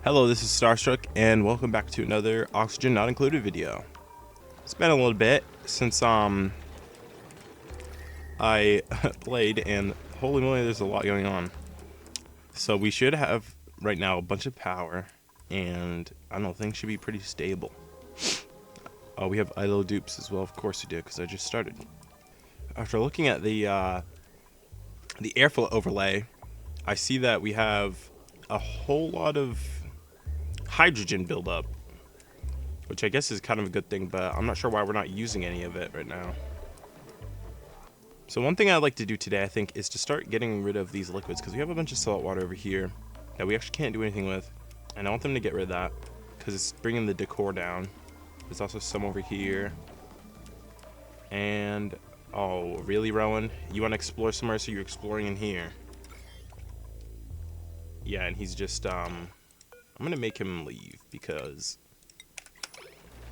Hello, this is Starstruck, and welcome back to another Oxygen Not Included video. It's been a little bit since I played, and holy moly, there's a lot going on. So we should have right now a bunch of power, and I don't know, things should be pretty stable. Oh, we have idle dupes as well. Of course we do, because I just started. After looking at the airflow overlay, I see that we have a whole lot of hydrogen buildup, which I guess is kind of a good thing, but I'm not sure why we're not using any of it right now. So one thing I'd like to do today, I think, is to start getting rid of these liquids, because we have a bunch of salt water over here that we actually can't do anything with, and I want them to get rid of that because it's bringing the decor down. There's also some over here, and oh, really, Rowan? You want to explore somewhere, so you're exploring in here? Yeah, and he's just I'm gonna make him leave because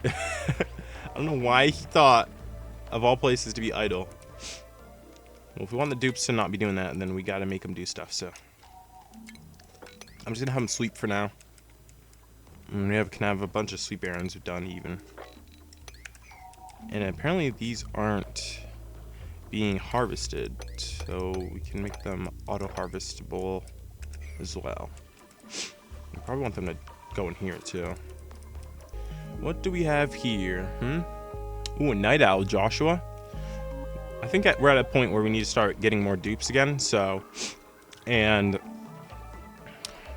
I don't know why he thought of all places to be idle. Well, if we want the dupes to not be doing that, then we gotta make them do stuff, so I'm just gonna have them sweep for now. And we can have a bunch of sweep errands done even. And apparently these aren't being harvested, so we can make them auto-harvestable as well. I probably want them to go in here too. What do we have here? Ooh, a night owl, Joshua. I think we're at a point where we need to start getting more dupes again, so... And...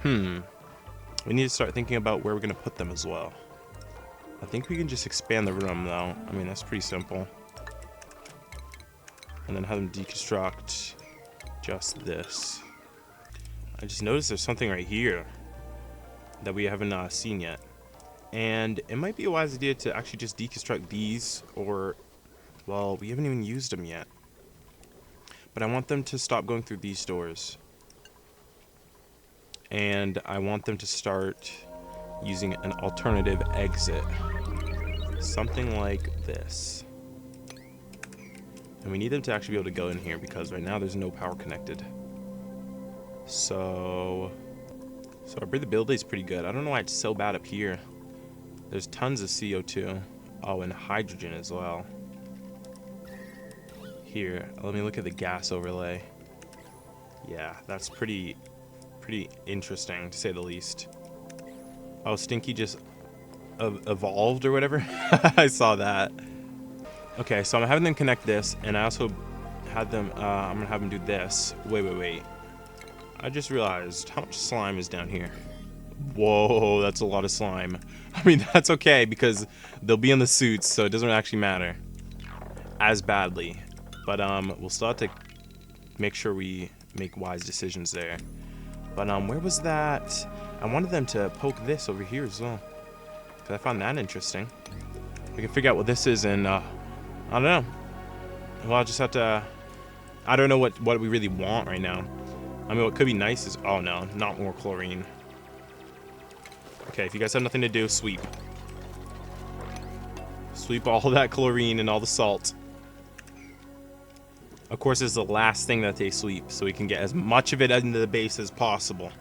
we need to start thinking about where we're going to put them as well. I think we can just expand the room, though. I mean, that's pretty simple. And then have them deconstruct just this. I just noticed there's something right here that we haven't seen yet. And it might be a wise idea to actually just deconstruct these, or... Well, we haven't even used them yet. But I want them to stop going through these doors. And I want them to start using an alternative exit. Something like this. And we need them to actually be able to go in here because right now there's no power connected. So our breathability is pretty good. I don't know why it's so bad up here. There's tons of CO2. Oh, and hydrogen as well. Here, let me look at the gas overlay. Yeah, that's pretty interesting, to say the least. Oh, Stinky just evolved or whatever. I saw that. Okay, so I'm having them connect this, and I also had them, I'm gonna have them do this. Wait. I just realized how much slime is down here. Whoa, that's a lot of slime. I mean, that's okay, because they'll be in the suits, so it doesn't actually matter as badly. But we'll still have to make sure we make wise decisions there. But where was that? I wanted them to poke this over here as well, because I found that interesting. We can figure out what this is, and I don't know. Well, I'll just have to... I don't know what we really want right now. I mean, what could be nice is... Oh, no, not more chlorine. Okay, if you guys have nothing to do, sweep. Sweep all that chlorine and all the salt. Of course, it's the last thing that they sweep, so we can get as much of it into the base as possible.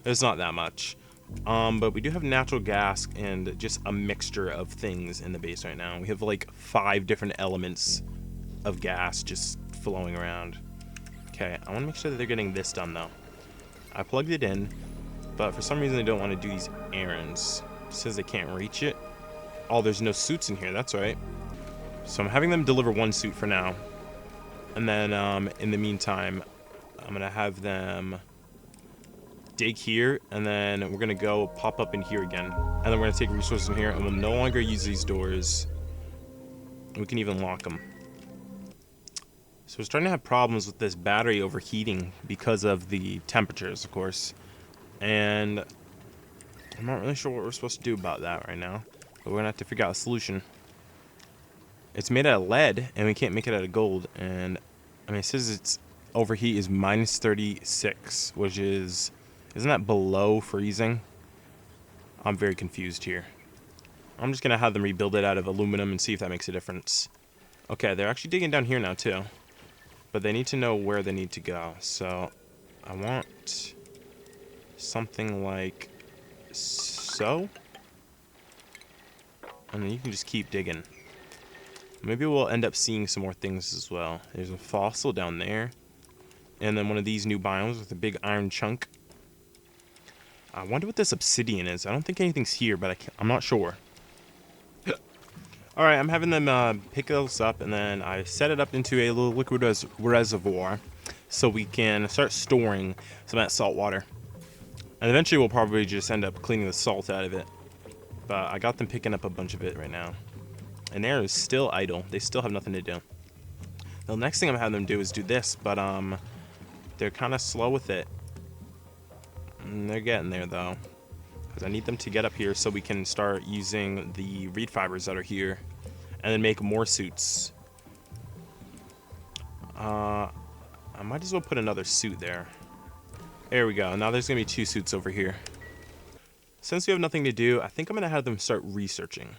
It's not that much. But we do have natural gas and just a mixture of things in the base right now. We have like 5 different elements of gas just flowing around. Okay, I want to make sure that they're getting this done, though. I plugged it in, but for some reason they don't want to do these errands. It says they can't reach it. Oh, there's no suits in here, that's right. So I'm having them deliver 1 suit for now. And then, in the meantime, I'm going to have them dig here, and then we're going to go pop up in here again. And then we're going to take resources in here, and we'll no longer use these doors. We can even lock them. So we're starting to have problems with this battery overheating because of the temperatures, of course. And I'm not really sure what we're supposed to do about that right now. But we're going to have to figure out a solution. It's made out of lead, and we can't make it out of gold. And, I mean, it says its overheat is minus 36, which is... Isn't that below freezing? I'm very confused here. I'm just going to have them rebuild it out of aluminum and see if that makes a difference. Okay, they're actually digging down here now, too. But they need to know where they need to go. So, I want something like so. And then you can just keep digging. Maybe we'll end up seeing some more things as well. There's a fossil down there. And then one of these new biomes with a big iron chunk. I wonder what this obsidian is. I don't think anything's here, but I'm not sure. Alright, I'm having them pick this up, and then I set it up into a little liquid reservoir so we can start storing some of that salt water. And eventually we'll probably just end up cleaning the salt out of it. But I got them picking up a bunch of it right now. And they're still idle. They still have nothing to do. The next thing I'm having them do is do this, but they're kind of slow with it. And they're getting there though. Because I need them to get up here so we can start using the reed fibers that are here. And then make more suits. I might as well put another suit there. There we go. Now there's going to be 2 suits over here. Since we have nothing to do, I think I'm going to have them start researching.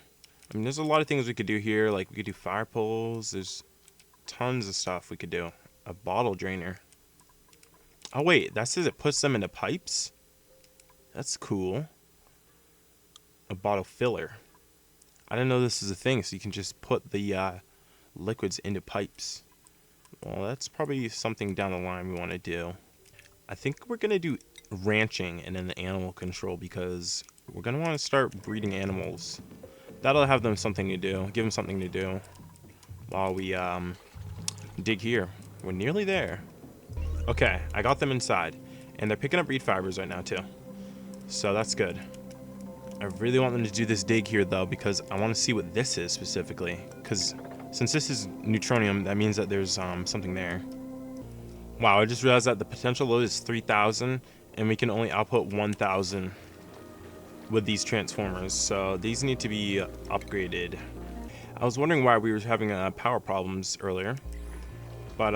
I mean, there's a lot of things we could do here. Like, we could do fire poles. There's tons of stuff we could do. A bottle drainer. Oh, wait. That says it puts them into pipes? That's cool. A bottle filler. I didn't know this is a thing, so you can just put the liquids into pipes. Well, that's probably something down the line we want to do. I think we're going to do ranching and then the animal control because we're going to want to start breeding animals. That'll have them something to do. Give them something to do while we dig here. We're nearly there. Okay, I got them inside. And they're picking up reed fibers right now too. So that's good. I really want them to do this dig here though because I want to see what this is specifically. Because since this is neutronium, that means that there's something there. Wow, I just realized that the potential load is 3,000 and we can only output 1,000 with these transformers. So these need to be upgraded. I was wondering why we were having power problems earlier. But,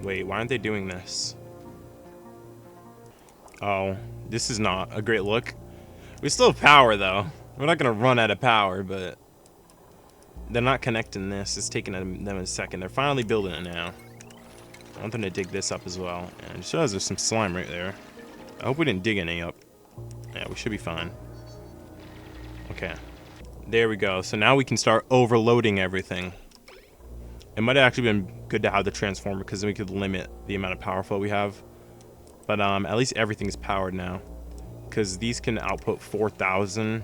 wait, why aren't they doing this? Oh, this is not a great look. We still have power though. We're not going to run out of power, but they're not connecting this. It's taking them a second. They're finally building it now. I want them to dig this up as well. And it shows there's some slime right there. I hope we didn't dig any up. Yeah, we should be fine. Okay. There we go. So now we can start overloading everything. It might have actually been good to have the transformer because then we could limit the amount of power flow we have. But at least everything's powered now. Because these can output 4,000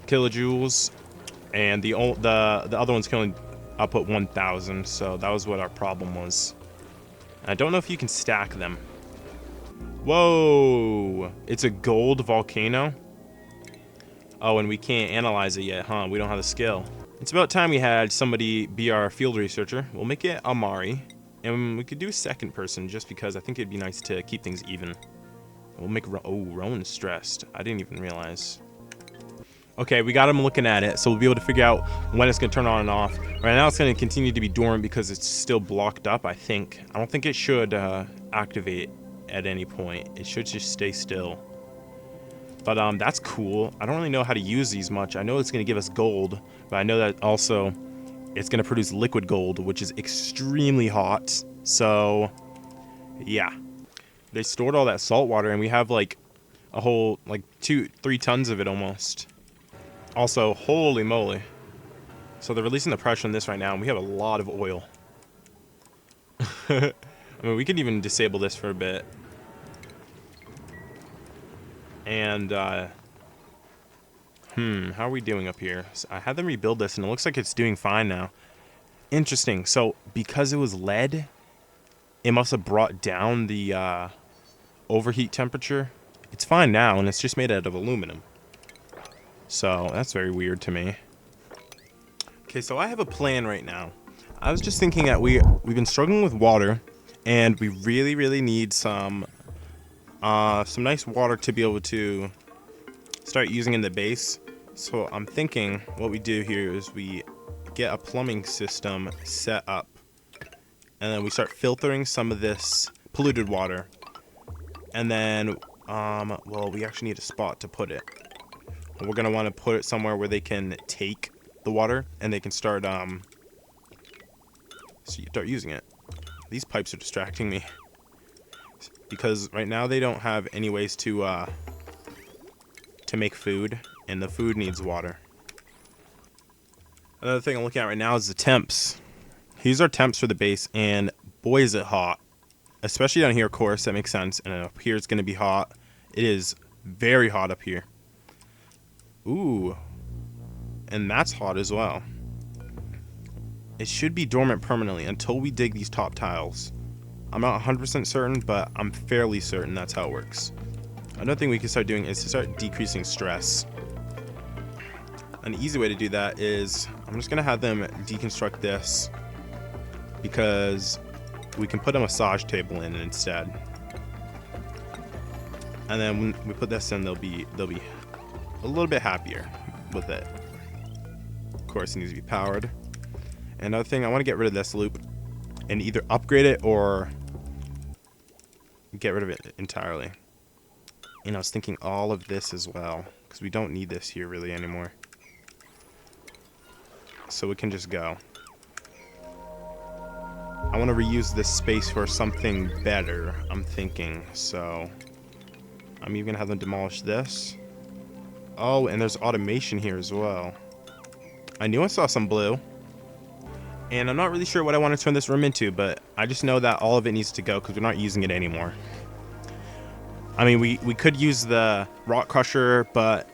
kilojoules. And the other ones can only output 1,000. So that was what our problem was. I don't know if you can stack them. Whoa! It's a gold volcano? Oh, and we can't analyze it yet, huh? We don't have the skill. It's about time we had somebody be our field researcher. We'll make it Amari. And we could do a second person just because I think it'd be nice to keep things even. We'll make... Oh, Rowan's stressed. I didn't even realize. Okay, we got him looking at it, so we'll be able to figure out when it's going to turn on and off. Right now, it's going to continue to be dormant because it's still blocked up, I think. I don't think it should activate at any point. It should just stay still. But that's cool. I don't really know how to use these much. I know it's going to give us gold, but I know that also it's going to produce liquid gold, which is extremely hot. So, yeah. They stored all that salt water, and we have like a whole, like 2-3 tons of it almost. Also, holy moly. So they're releasing the pressure on this right now, and we have a lot of oil. I mean, we could even disable this for a bit. And, how are we doing up here? So I had them rebuild this, and it looks like it's doing fine now. Interesting. So, because it was lead, it must have brought down the, overheat temperature. It's fine now, and it's just made out of aluminum. So, that's very weird to me. Okay, so I have a plan right now. I was just thinking that we've been struggling with water, and we really, really need some nice water to be able to start using in the base. So I'm thinking what we do here is we get a plumbing system set up, and then we start filtering some of this polluted water. And then, well, we actually need a spot to put it. We're going to want to put it somewhere where they can take the water and they can start using it. These pipes are distracting me because right now they don't have any ways to to make food, and the food needs water. Another thing I'm looking at right now is the temps. These are temps for the base, and boy is it hot. Especially down here, of course, that makes sense. And up here it's going to be hot. It is very hot up here. Ooh. And that's hot as well. It should be dormant permanently until we dig these top tiles. I'm not 100% certain, but I'm fairly certain that's how it works. Another thing we can start doing is to start decreasing stress. An easy way to do that is I'm just going to have them deconstruct this because we can put a massage table in instead. And then when we put this in, they'll be a little bit happier with it. Of course, it needs to be powered. Another thing, I want to get rid of this loop and either upgrade it or get rid of it entirely. And I was thinking all of this as well, because we don't need this here really anymore. So we can just go. I want to reuse this space for something better, I'm thinking. So I'm even going to have them demolish this. Oh, and there's automation here as well. I knew I saw some blue. And I'm not really sure what I want to turn this room into, but I just know that all of it needs to go because we're not using it anymore. I mean, we could use the rock crusher, but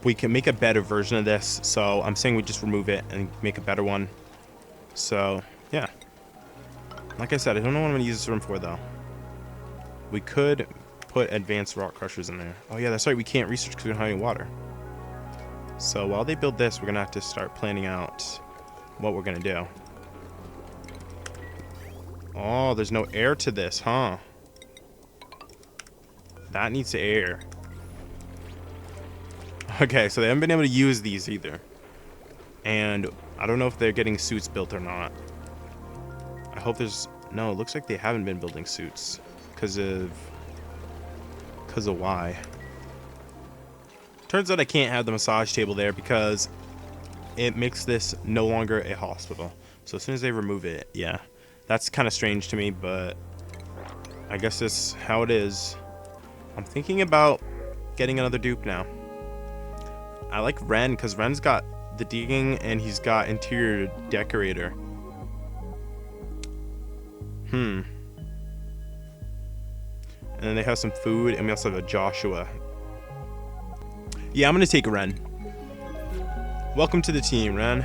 we can make a better version of this. So I'm saying we just remove it and make a better one. So, yeah. Like I said, I don't know what I'm going to use this room for, though. We could put advanced rock crushers in there. Oh, yeah, that's right. We can't research because we don't have any water. So while they build this, we're going to have to start planning out what we're going to do. Oh, there's no air to this, huh? That needs to air. Okay, so they haven't been able to use these either. And I don't know if they're getting suits built or not. I hope there's... No, it looks like they haven't been building suits. Because of why? Turns out I can't have the massage table there because it makes this no longer a hospital. So as soon as they remove it, yeah. That's kind of strange to me, but I guess that's how it is. I'm thinking about getting another dupe now. I like Ren because Ren's got the digging and he's got interior decorator. And then they have some food, and we also have a Joshua. Yeah, I'm gonna take Ren. Welcome to the team, Ren.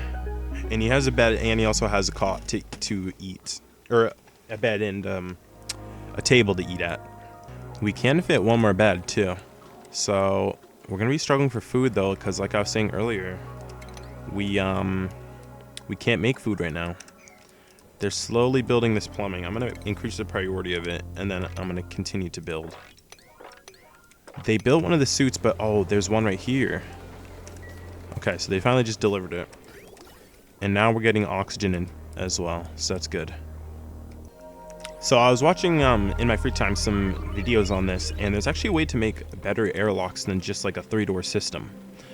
And he has a bed, and he also has a cot to eat. Or a bed and a table to eat at. We can fit one more bed, too. So, we're going to be struggling for food, though, because like I was saying earlier, we can't make food right now. They're slowly building this plumbing. I'm going to increase the priority of it, and then I'm going to continue to build. They built one of the suits, but oh, there's one right here. Okay, so they finally just delivered it. And now we're getting oxygen in as well, so that's good. So I was watching in my free time some videos on this, and there's actually a way to make better airlocks than just like a 3-door system.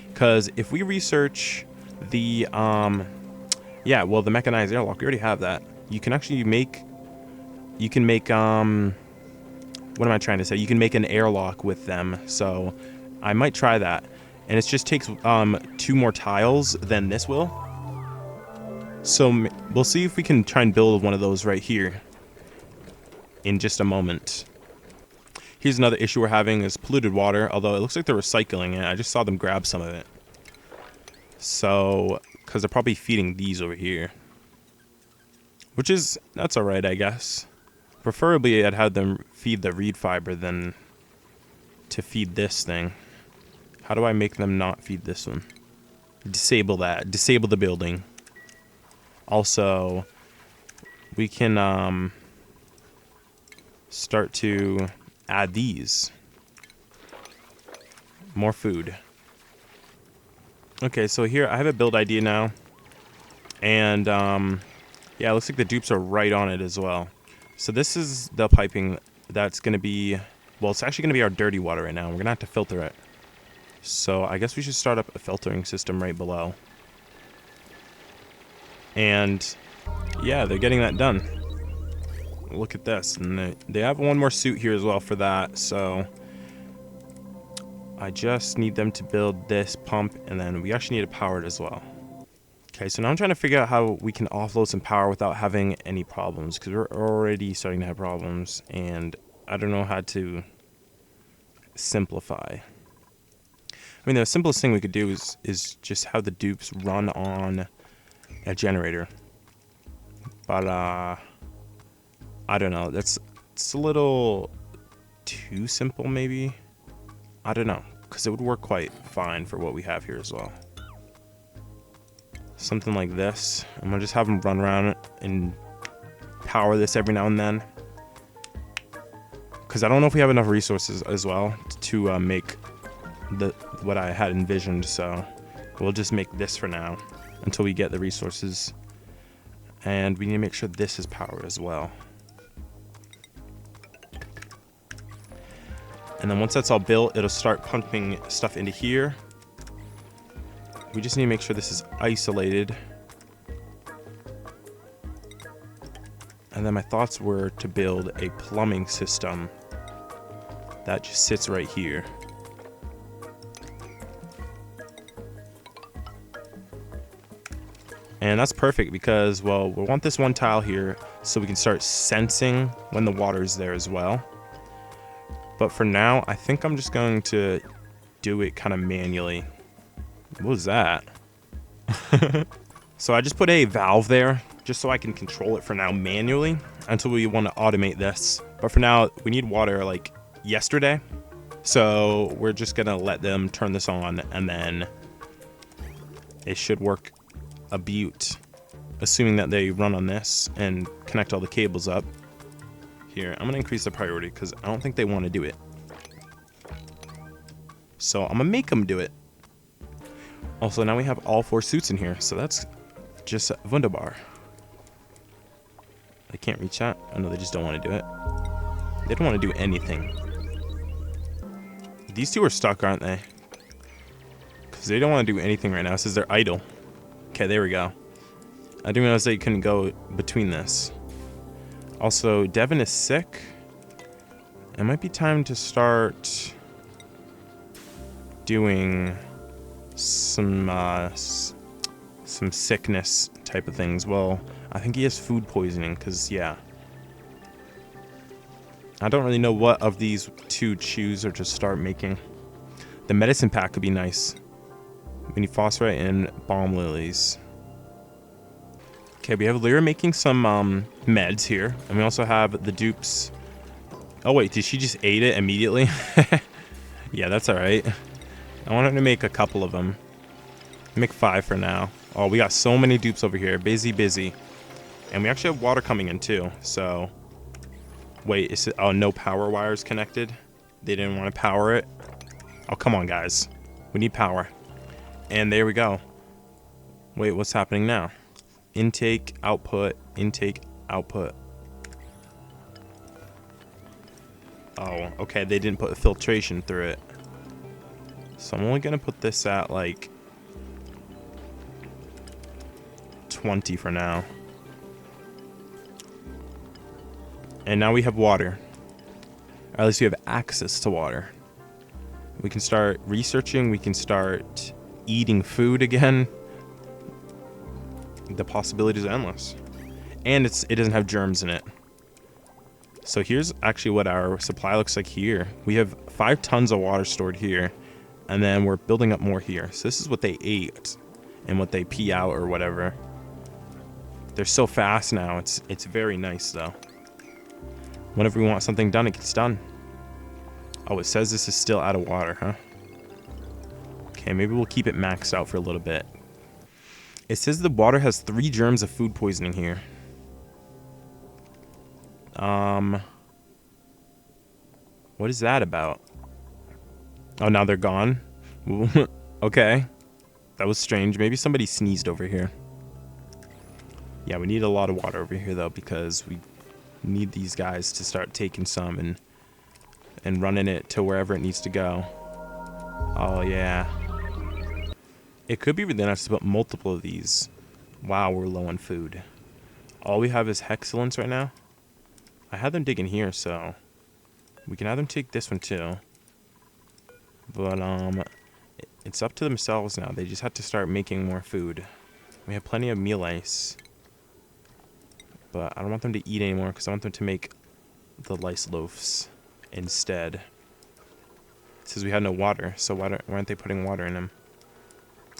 Because if we research the the mechanized airlock, we already have that. You can actually make what am I trying to say? You can make an airlock with them. So I might try that. And it just takes 2 more tiles than this will. So we'll see if we can try and build one of those right here in just a moment. Here's another issue we're having is polluted water, although it looks like they're recycling it. I just saw them grab some of it. So, because they're probably feeding these over here. Which is, that's alright, I guess. Preferably, I'd have them feed the reed fiber than to feed this thing. How do I make them not feed this one? Disable that. Disable the building. Also, we can start to add these. More food. Okay, so here I have a build idea now. And yeah, it looks like the dupes are right on it as well. So this is the piping that's going to be, well, it's actually going to be our dirty water right now. We're going to have to filter it. So I guess we should start up a filtering system right below. And yeah, they're getting that done. Look at this. And they have one more suit here as well for that. So I just need them to build this pump, and then we actually need to power it as well. Okay, so now I'm trying to figure out how we can offload some power without having any problems, because we're already starting to have problems, and I don't know how to simplify. I mean, the simplest thing we could do is just have the dupes run on a generator. But, I don't know. It's a little too simple, maybe. I don't know, because it would work quite fine for what we have here as well. Something like this. I'm going to just have them run around and power this every now and then. Because I don't know if we have enough resources as well to make what I had envisioned. So we'll just make this for now until we get the resources. And we need to make sure this is powered as well. And then once that's all built, it'll start pumping stuff into here. We just need to make sure this is isolated. And then my thoughts were to build a plumbing system that just sits right here. And that's perfect because, well, we want this one tile here so we can start sensing when the water's there as well. But for now, I think I'm just going to do it kind of manually. What was that? So I just put a valve there just so I can control it for now manually until we want to automate this. But for now, we need water like yesterday. So we're just going to let them turn this on and then it should work a beaut. Assuming that they run on this and connect all the cables up. Here, I'm going to increase the priority because I don't think they want to do it. So I'm going to make them do it. Also, now we have all 4 suits in here, so that's just wunderbar. They can't reach that? Oh no, they just don't want to do it. They don't want to do anything. These 2 are stuck, aren't they? Because they don't want to do anything right now. It says they're idle. Okay, there we go. I didn't realize they couldn't go between this. Also, Devin is sick. It might be time to start doing some sickness type of things. Well, I think he has food poisoning because, yeah. I don't really know what of these 2 choose or just start making. The medicine pack could be nice. We need phosphorite and balm lilies. Okay, we have Lyra making some meds here. And we also have the dupes. Oh, wait, did she just ate it immediately? Yeah, that's all right. I want her to make a couple of them. Make 5 for now. Oh, we got so many dupes over here. Busy, busy. And we actually have water coming in, too. So, wait, is it... Oh, no power wires connected? They didn't want to power it? Oh, come on, guys. We need power. And there we go. Wait, what's happening now? Intake, output, intake, output. Oh, okay, they didn't put a filtration through it. So I'm only gonna put this at like 20 for now. And now we have water. Or at least we have access to water. We can start researching, we can start eating food again. The possibilities are endless. And it doesn't have germs in it. So here's actually what our supply looks like here. We have 5 tons of water stored here. And then we're building up more here. So this is what they ate. And what they pee out or whatever. They're so fast now. It's very nice though. Whenever we want something done, it gets done. Oh, it says this is still out of water, huh? Okay, maybe we'll keep it maxed out for a little bit. It says the water has 3 germs of food poisoning here. What is that about? Oh, now they're gone? Okay. That was strange. Maybe somebody sneezed over here. Yeah, we need a lot of water over here, though, because we need these guys to start taking some and running it to wherever it needs to go. Oh, yeah. It could be really nice to put multiple of these. Wow, we're low on food. All we have is Hexcellence right now. I had them dig in here, so we can have them take this one too. But it's up to themselves now. They just have to start making more food. We have plenty of meal ice, but I don't want them to eat anymore because I want them to make the lice loaves instead. It says we had no water, so why aren't they putting water in them?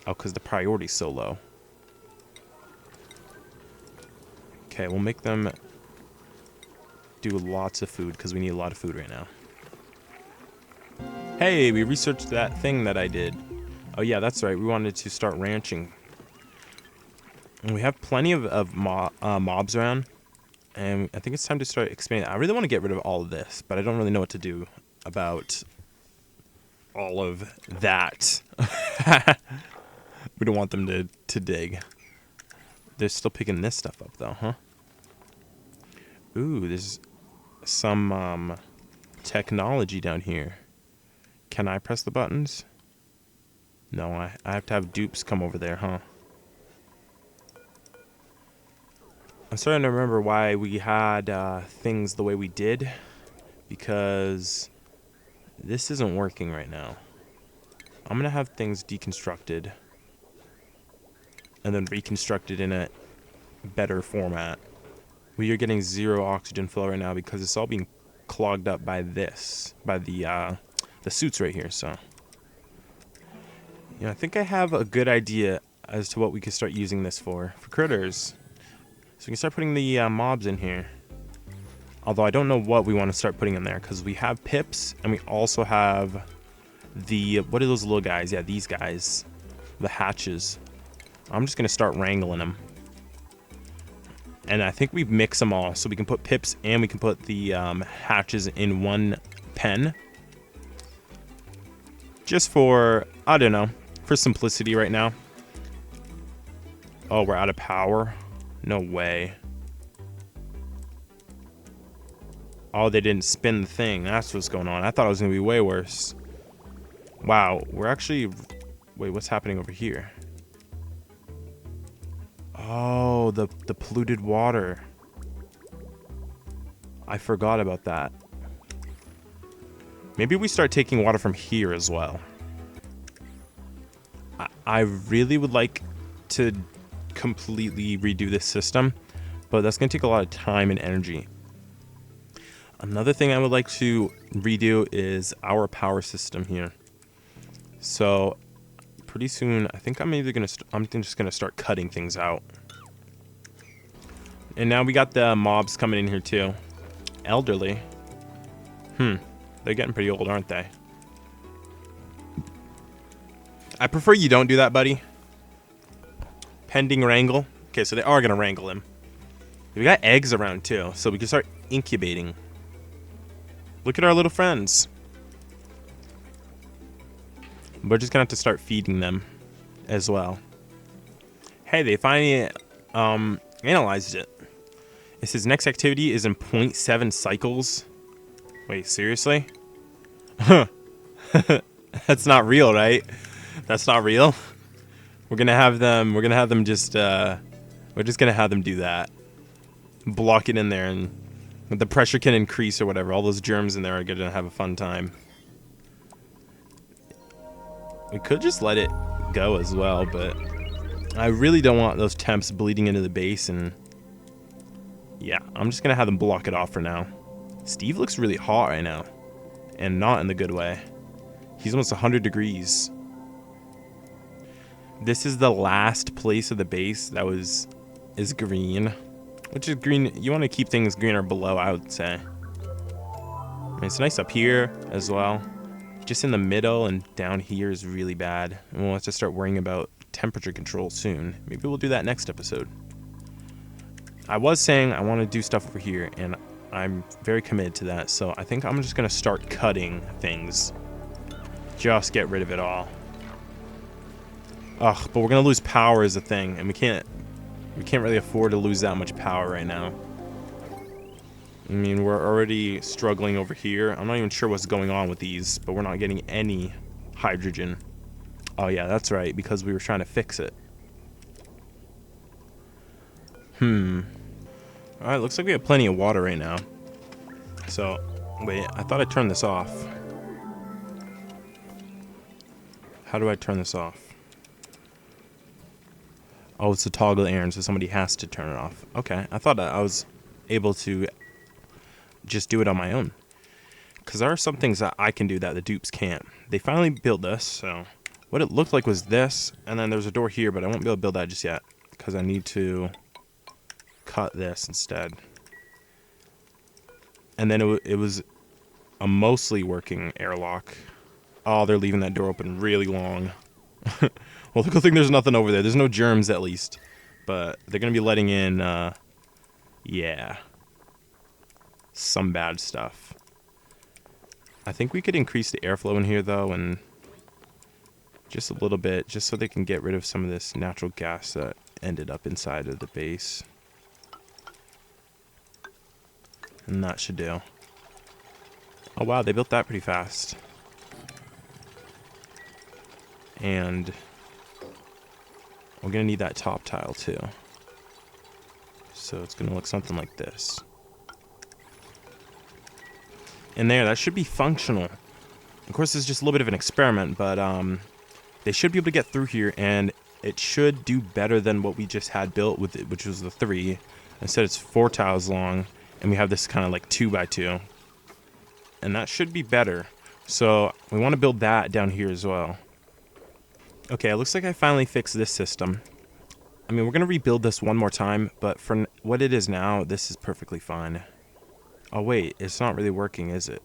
Oh, because the priority's so low. Okay, we'll make them do lots of food because we need a lot of food right now. Hey, we researched that thing that I did. Oh yeah, that's right. We wanted to start ranching. And we have plenty of mobs around. And I think it's time to start expanding. I really want to get rid of all of this, but I don't really know what to do about all of that. We don't want them to dig. They're still picking this stuff up though, huh? Ooh, there's some technology down here. Can I press the buttons? No, I have to have dupes come over there, huh? I'm starting to remember why we had things the way we did, because this isn't working right now. I'm gonna have things deconstructed and then reconstructed in a better format. We are getting 0 oxygen flow right now because it's all being clogged up by this, by the suits right here. So, I think I have a good idea as to what we could start using this for critters. So we can start putting the mobs in here. Although I don't know what we want to start putting in there because we have pips and we also have the, what are those little guys? Yeah, these guys, the hatches. I'm just gonna start wrangling them. And I think we've mixed them all, so we can put pips and we can put the hatches in one pen. Just for, I don't know, for simplicity right now. Oh, we're out of power? No way. Oh, they didn't spin the thing. That's what's going on. I thought it was going to be way worse. Wow, we're actually... Wait, what's happening over here? Oh, the polluted water. I forgot about that. Maybe we start taking water from here as well. I really would like to completely redo this system, but that's going to take a lot of time and energy. Another thing I would like to redo is our power system here. So pretty soon, I think I'm just gonna start cutting things out. And now we got the mobs coming in here too. Elderly. They're getting pretty old, aren't they? I prefer you don't do that, buddy. Pending wrangle. Okay, so they are gonna wrangle him. We got eggs around too, so we can start incubating. Look at our little friends. We're just gonna have to start feeding them as well. Hey, they finally analyzed it. It says next activity is in 0.7 cycles. Wait, seriously? Huh. That's not real, right? That's not real. We're gonna have them just we're just gonna have them do that. Block it in there, and the pressure can increase or whatever. All those germs in there are gonna have a fun time. We could just let it go as well, but I really don't want those temps bleeding into the base, and yeah, I'm just gonna have them block it off for now. Steve looks really hot right now, and not in the good way. He's almost 100 degrees. This is the last place of the base that is green, which is green. You want to keep things greener below, I would say. And it's nice up here as well. Just in the middle and down here is really bad. And we'll have to start worrying about temperature control soon. Maybe we'll do that next episode. I was saying I want to do stuff over here, and I'm very committed to that. So I think I'm just going to start cutting things. Just get rid of it all. Ugh, but we're going to lose power as a thing, and we can't really afford to lose that much power right now. I mean, we're already struggling over here. I'm not even sure what's going on with these, but we're not getting any hydrogen. Oh yeah, that's right, because we were trying to fix it. Alright, looks like we have plenty of water right now. So, wait, I thought I turned this off. How do I turn this off? Oh, it's a toggle Aaron, so somebody has to turn it off. Okay, I thought I was able to just do it on my own. Because there are some things that I can do that the dupes can't. They finally built this, so what it looked like was this, and then there's a door here, but I won't be able to build that just yet because I need to cut this instead. And then it was a mostly working airlock. Oh, they're leaving that door open really long. Well, the good thing there's nothing over there. There's no germs, at least. But they're going to be letting in, yeah, some bad stuff. I think we could increase the airflow in here, though, and just a little bit, just so they can get rid of some of this natural gas that ended up inside of the base. And that should do. Oh, wow, they built that pretty fast. And we're going to need that top tile, too. So it's going to look something like this. And there, that should be functional. Of course, it's just a little bit of an experiment, but they should be able to get through here, and it should do better than what we just had built with it, which was the 3. Instead, it's 4 tiles long, and we have this kind of like 2x2. And that should be better. So we want to build that down here as well. Okay, it looks like I finally fixed this system. I mean, we're going to rebuild this one more time, but for what it is now, this is perfectly fine. Oh, wait, it's not really working, is it?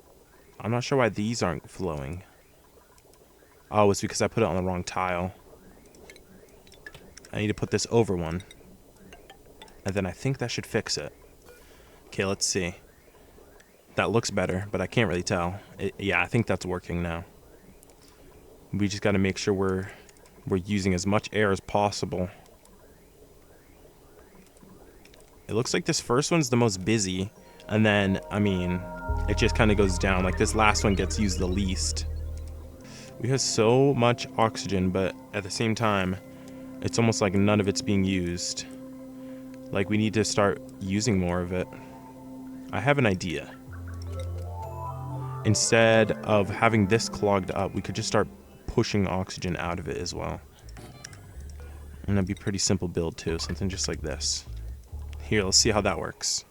I'm not sure why these aren't flowing. Oh, it's because I put it on the wrong tile. I need to put this over one. And then I think that should fix it. Okay, let's see. That looks better, but I can't really tell. Yeah, I think that's working now. We just got to make sure we're using as much air as possible. It looks like this first one's the most busy, and then, I mean, it just kind of goes down. Like, this last one gets used the least. We have so much oxygen, but at the same time, it's almost like none of it's being used. Like, we need to start using more of it. I have an idea. Instead of having this clogged up, we could just start pushing oxygen out of it as well. And that'd be a pretty simple build too, something just like this. Here, let's see how that works.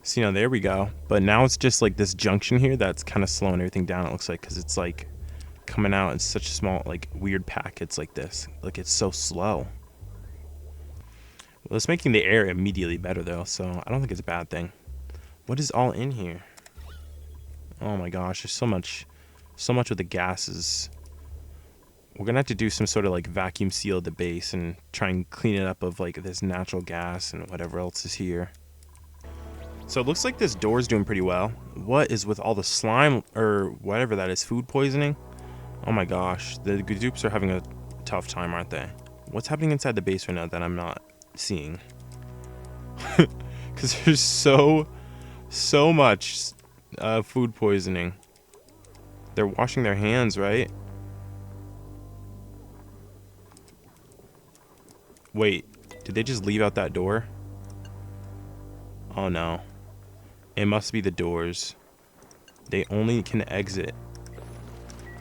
See, now there we go. But now it's just like this junction here that's kind of slowing everything down, it looks like, because it's like coming out in such small, like, weird packets like this. Like, it's so slow. Well, it's making the air immediately better though, so I don't think it's a bad thing. What is all in here? Oh my gosh, there's so much with the gases. We're gonna have to do some sort of like vacuum seal the base and try and clean it up of like this natural gas and whatever else is here. So it looks like this door's doing pretty well. What is with all the slime or whatever that is, food poisoning? Oh my gosh, the dupes are having a tough time, aren't they? What's happening inside the base right now that I'm not seeing? Because there's so much food poisoning. They're washing their hands, right? Wait, did they just leave out that door? Oh no. It must be the doors. They only can exit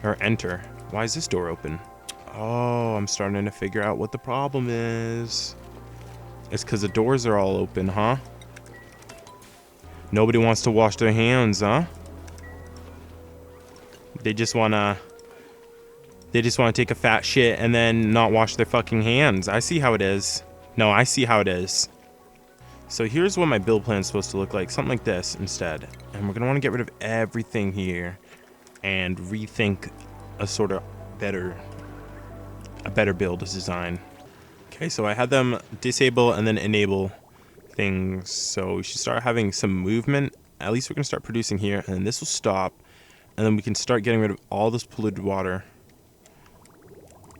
or enter. Why is this door open? Oh, I'm starting to figure out what the problem is. It's because the doors are all open, huh? Nobody wants to wash their hands, huh? They just wanna take a fat shit and then not wash their fucking hands. I see how it is. No, I see how it is. So here's what my build plan is supposed to look like. Something like this instead. And we're gonna want to get rid of everything here and rethink a sort of better build design. Okay, so I had them disable and then enable things. So we should start having some movement. At least we're gonna start producing here, and then this will stop. And then we can start getting rid of all this polluted water.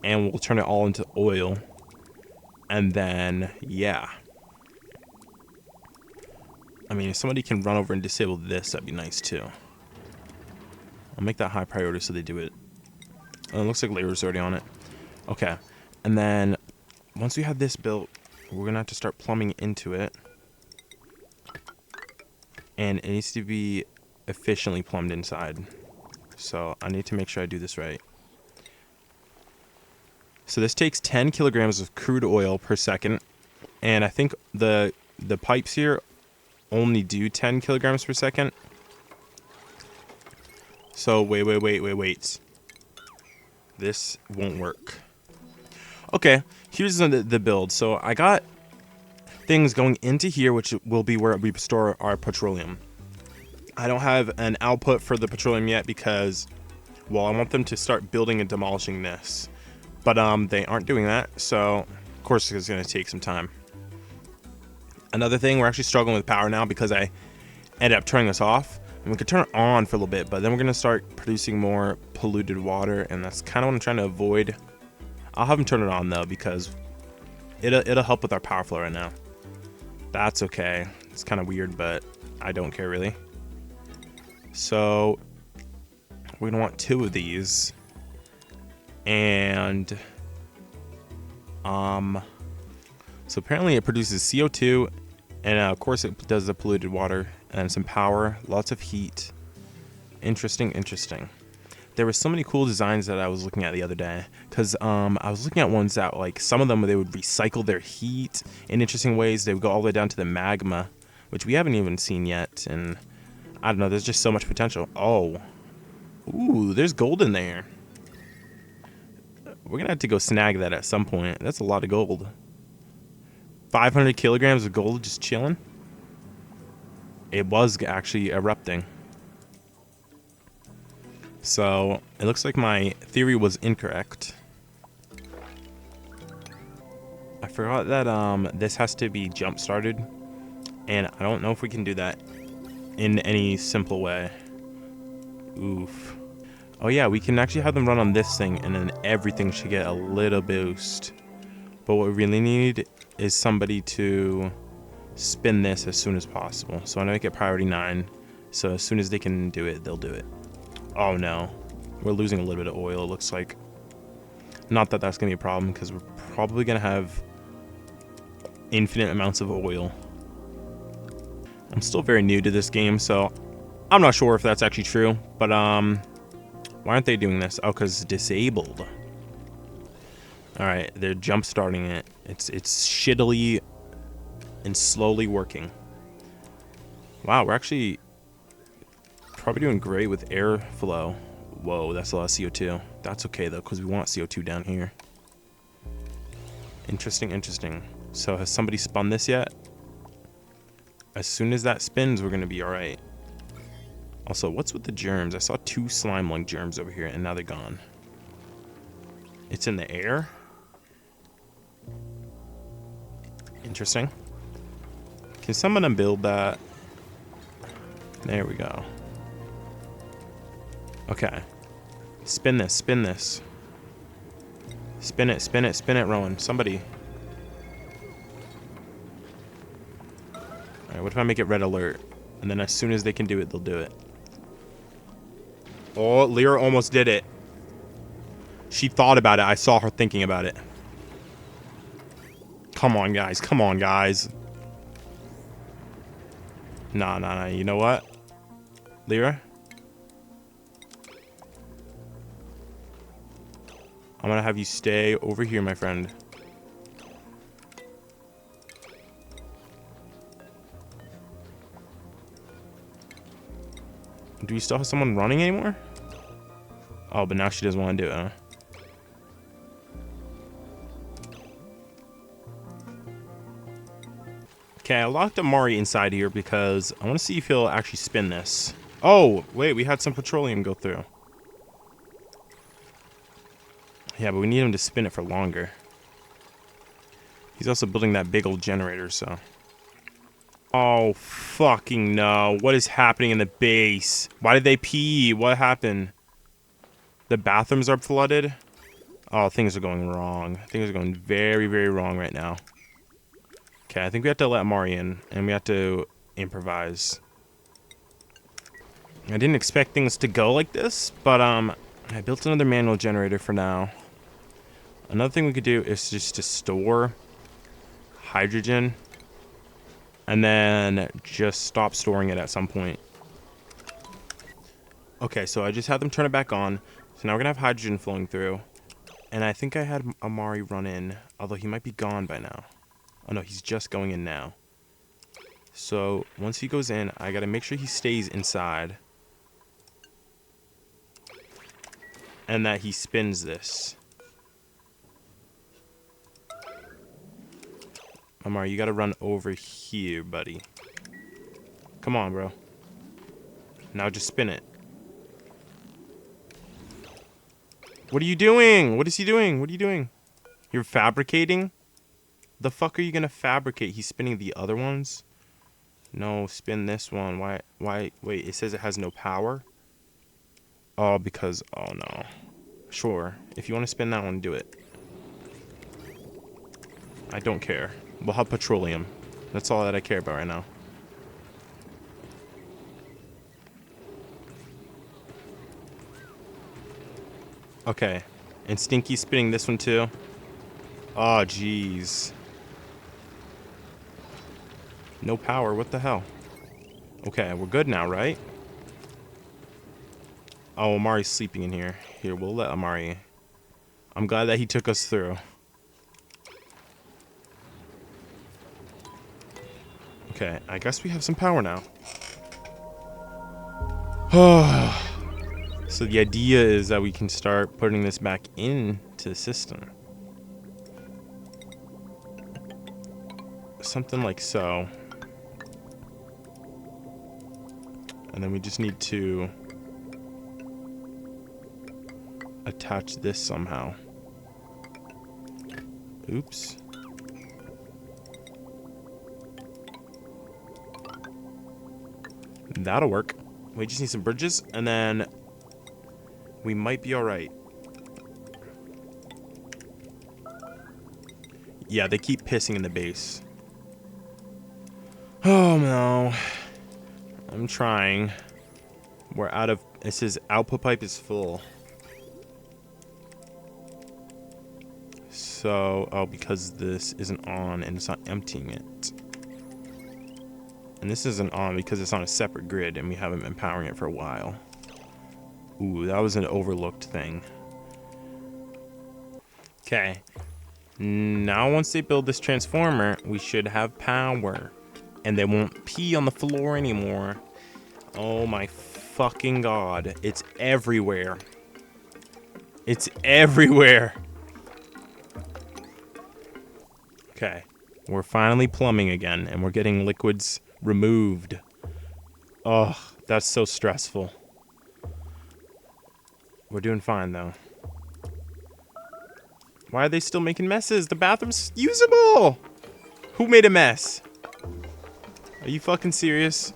And we'll turn it all into oil. And then, yeah. I mean, if somebody can run over and disable this, that'd be nice too. I'll make that high priority so they do it. Oh, it looks like labor's already on it. Okay. And then, once we have this built, we're gonna have to start plumbing into it. And it needs to be efficiently plumbed inside. So I need to make sure I do this right. So this takes 10 kilograms of crude oil per second, and I think the pipes here only do 10 kilograms per second. So wait. This won't work. Okay, here's the build. So I got things going into here, which will be where we store our petroleum. I don't have an output for the petroleum yet because, well, I want them to start building and demolishing this. But they aren't doing that, so of course it's going to take some time. Another thing, we're actually struggling with power now because I ended up turning this off. And we could turn it on for a little bit, but then we're going to start producing more polluted water, and that's kind of what I'm trying to avoid. I'll have them turn it on, though, because it'll help with our power flow right now. That's okay. It's kind of weird, but I don't care, really. So we're going to want 2 of these. And so apparently it produces CO2, and of course it does the polluted water, and some power, lots of heat. Interesting. There were so many cool designs that I was looking at the other day, because I was looking at ones that, like, some of them they would recycle their heat in interesting ways. They would go all the way down to the magma, which we haven't even seen yet, and I don't know, there's just so much potential. Oh, ooh, there's gold in there. We're gonna have to go snag that at some point. That's a lot of gold. 500 kilograms of gold just chilling. It was actually erupting. So it looks like my theory was incorrect. I forgot that this has to be jump started, and I don't know if we can do that in any simple way. Oof. Oh yeah, we can actually have them run on this thing, and then everything should get a little boost. But what we really need is somebody to spin this as soon as possible. So I'm gonna make it priority 9. So as soon as they can do it, they'll do it. Oh no, we're losing a little bit of oil, it looks like. Not that that's gonna be a problem, because we're probably gonna have infinite amounts of oil. I'm still very new to this game, so I'm not sure if that's actually true, but why aren't they doing this? Oh, because it's disabled. Alright, they're jump starting it. It's shittily and slowly working. Wow, we're actually probably doing great with airflow. Whoa, that's a lot of CO2. That's okay though, because we want CO2 down here. Interesting. So has somebody spun this yet? As soon as that spins, we're gonna be alright. Also, what's with the germs? I saw 2 slime-like germs over here, and now they're gone. It's in the air? Interesting. Can someone build that? There we go. Okay. Spin this. Spin it, Rowan. Somebody. Alright, what if I make it red alert? And then as soon as they can do it, they'll do it. Oh, Lyra almost did it. She thought about it. I saw her thinking about it. Come on, guys. Nah. You know what? Lyra? I'm gonna have you stay over here, my friend. Do we still have someone running anymore? Oh, but now she doesn't want to do it, huh? Okay, I locked Amari inside here because I want to see if he'll actually spin this. Oh, wait, we had some petroleum go through. Yeah, but we need him to spin it for longer. He's also building that big old generator, so... Oh, fucking no. What is happening in the base? Why did they pee? What happened? The bathrooms are flooded? Oh, things are going wrong. Things are going very, very wrong right now. Okay, I think we have to let Mari in, and we have to improvise. I didn't expect things to go like this, but I built another manual generator for now. Another thing we could do is just to store hydrogen and then just stop storing it at some point. Okay, so I just had them turn it back on. So now we're gonna have hydrogen flowing through. And I think I had Amari run in, although he might be gone by now. Oh no, he's just going in now. So once he goes in, I gotta make sure he stays inside. And that he spins this. Amari, you gotta run over here, buddy. Come on, bro. Now just spin it. What are you doing? What is he doing? What are you doing? You're fabricating? The fuck are you gonna fabricate? He's spinning the other ones? No, spin this one. Why? Wait, it says it has no power? Oh, because, oh no. Sure, if you want to spin that one, do it. I don't care. We'll have petroleum. That's all that I care about right now. Okay, and Stinky's spinning this one too. Oh, jeez. No power, what the hell? Okay, we're good now, right? Oh, Amari's sleeping in here. Here, we'll let Amari. I'm glad that he took us through. Okay, I guess we have some power now. So the idea is that we can start putting this back into the system. Something like so. And then we just need to attach this somehow. Oops. That'll work. We just need some bridges, and then we might be alright. Yeah, they keep pissing in the base. Oh no. I'm trying. We're out of... It says output pipe is full. So, oh, because this isn't on and it's not emptying it. And this isn't on because it's on a separate grid and we haven't been powering it for a while. Ooh, that was an overlooked thing. Okay. Now once they build this transformer, we should have power. And they won't pee on the floor anymore. Oh my fucking god. It's everywhere. It's everywhere. Okay. We're finally plumbing again, and we're getting liquids removed. Oh, that's so stressful. We're doing fine, though. Why are they still making messes? The bathroom's usable! Who made a mess? Are you fucking serious?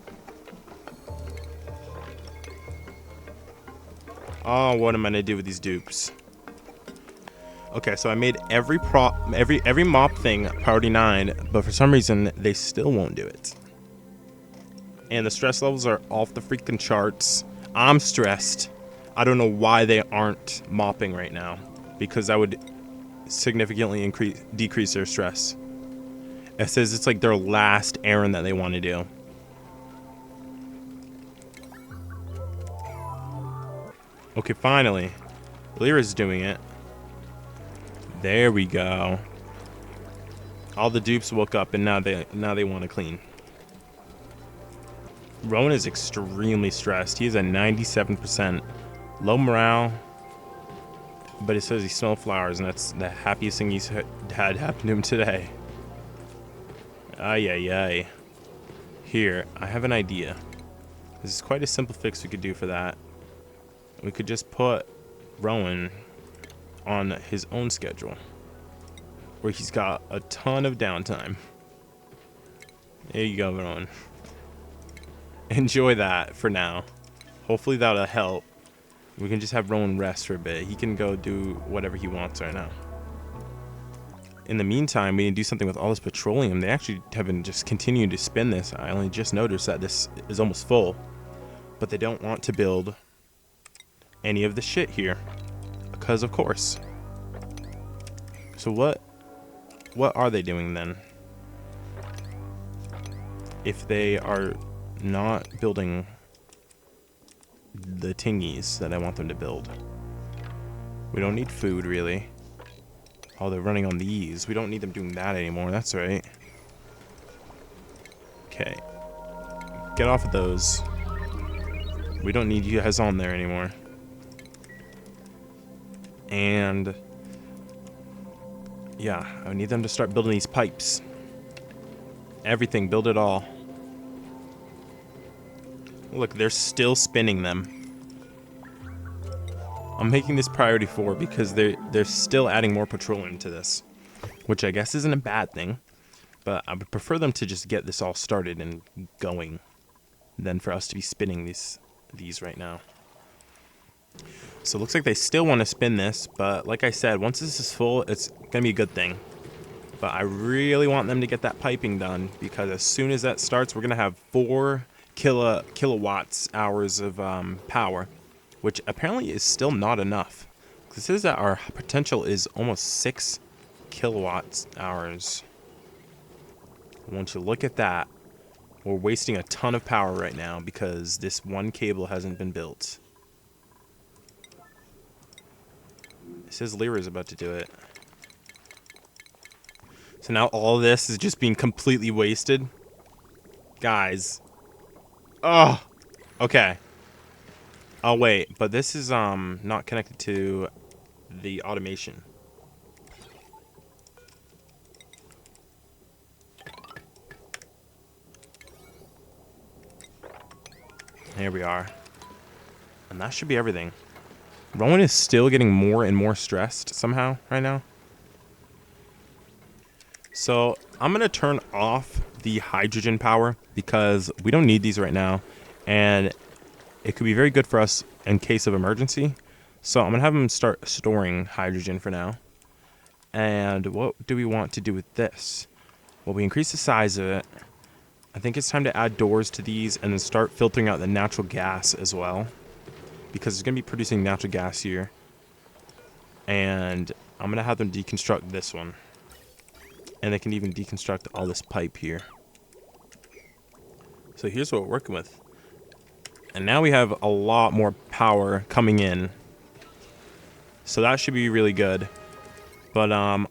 Oh, what am I gonna do with these dupes? Okay, so I made every mop thing priority 9, but for some reason they still won't do it. And the stress levels are off the freaking charts. I'm stressed. I don't know why they aren't mopping right now, because that would significantly decrease their stress. It says it's like their last errand that they want to do. Okay, finally. Lyra's doing it. There we go. All the dupes woke up and now they want to clean. Rowan is extremely stressed. He is at 97%. Low morale. But it says he smelled flowers, and that's the happiest thing he's had happen to him today. Ay, ay, ay. Here, I have an idea. This is quite a simple fix we could do for that. We could just put Rowan on his own schedule, where he's got a ton of downtime. There you go, Rowan. Enjoy that for now. Hopefully that'll help. We can just have Rowan rest for a bit. He can go do whatever he wants right now. In the meantime, we need to do something with all this petroleum. They actually have been just continuing to spin this. I only just noticed that this is almost full. But they don't want to build any of the shit here. Because of course. So what are they doing then? If they are not building the tingies that I want them to build. We don't need food really. Oh, they're running on these. We don't need them doing that anymore. That's right. Okay. Get off of those. We don't need you guys on there anymore. And yeah, I need them to start building these pipes. Everything, build it all. Look, they're still spinning them. I'm making this priority 4 because they're still adding more petroleum to this, which I guess isn't a bad thing, but I would prefer them to just get this all started and going than for us to be spinning these right now. So it looks like they still want to spin this, but like I said, once this is full, it's gonna be a good thing. But I really want them to get that piping done, because as soon as that starts, we're gonna have 4 kilowatts hours of power, which apparently is still not enough. This says that our potential is almost 6 kilowatts hours. Once you look at that, we're wasting a ton of power right now because this one cable hasn't been built. It says Lyra's about to do it. So now all of this is just being completely wasted. Guys. Oh, okay. Oh wait, but this is not connected to the automation. Here we are. And that should be everything. Rowan is still getting more and more stressed somehow right now. So I'm going to turn off the hydrogen power because we don't need these right now. And it could be very good for us in case of emergency. So I'm going to have them start storing hydrogen for now. And what do we want to do with this? Well, we increase the size of it. I think it's time to add doors to these and then start filtering out the natural gas as well, because it's going to be producing natural gas here. And I'm going to have them deconstruct this one. And they can even deconstruct all this pipe here. So here's what we're working with. And now we have a lot more power coming in. So that should be really good. But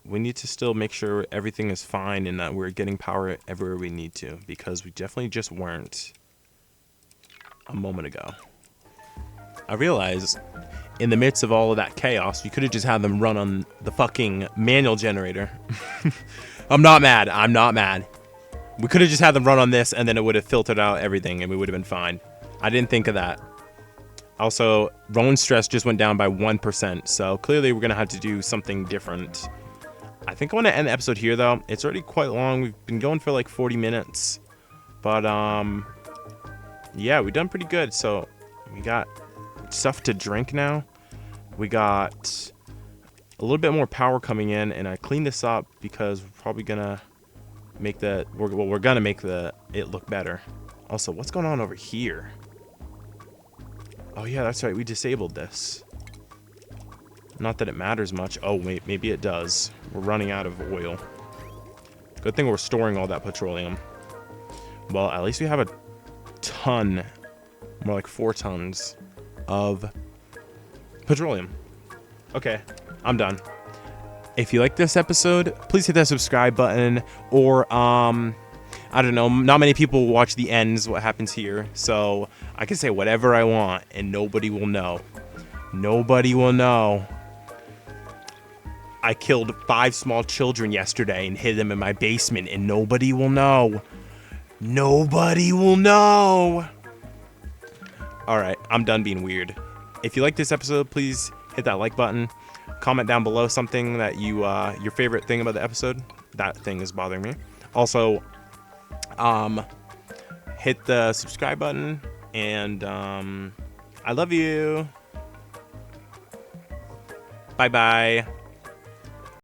we need to still make sure everything is fine and that we're getting power everywhere we need to, because we definitely just weren't a moment ago. I realized in the midst of all of that chaos, you could have just had them run on the fucking manual generator. I'm not mad. I'm not mad. We could have just had them run on this and then it would have filtered out everything and we would have been fine. I didn't think of that. Also, Rowan's stress just went down by 1%, so clearly we're going to have to do something different. I think I want to end the episode here, though. It's already quite long. We've been going for like 40 minutes. But, yeah, we've done pretty good. So, we got stuff to drink now. We got a little bit more power coming in, and I cleaned this up because we're probably going to make the... Well, we're going to make it look better. Also, what's going on over here? Oh, yeah, that's right. We disabled this. Not that it matters much. Oh, wait, maybe it does. We're running out of oil. Good thing we're storing all that petroleum. Well, at least we have a ton, more like 4 tons of petroleum. Okay, I'm done. If you like this episode, please hit that subscribe button, or, I don't know, not many people watch the ends, what happens here, so I can say whatever I want, and nobody will know. Nobody will know. I killed 5 small children yesterday and hid them in my basement, and nobody will know. Nobody will know. Alright, I'm done being weird. If you like this episode, please hit that like button. Comment down below something that your favorite thing about the episode. That thing is bothering me. Also, hit the subscribe button, and I love you. Bye-bye.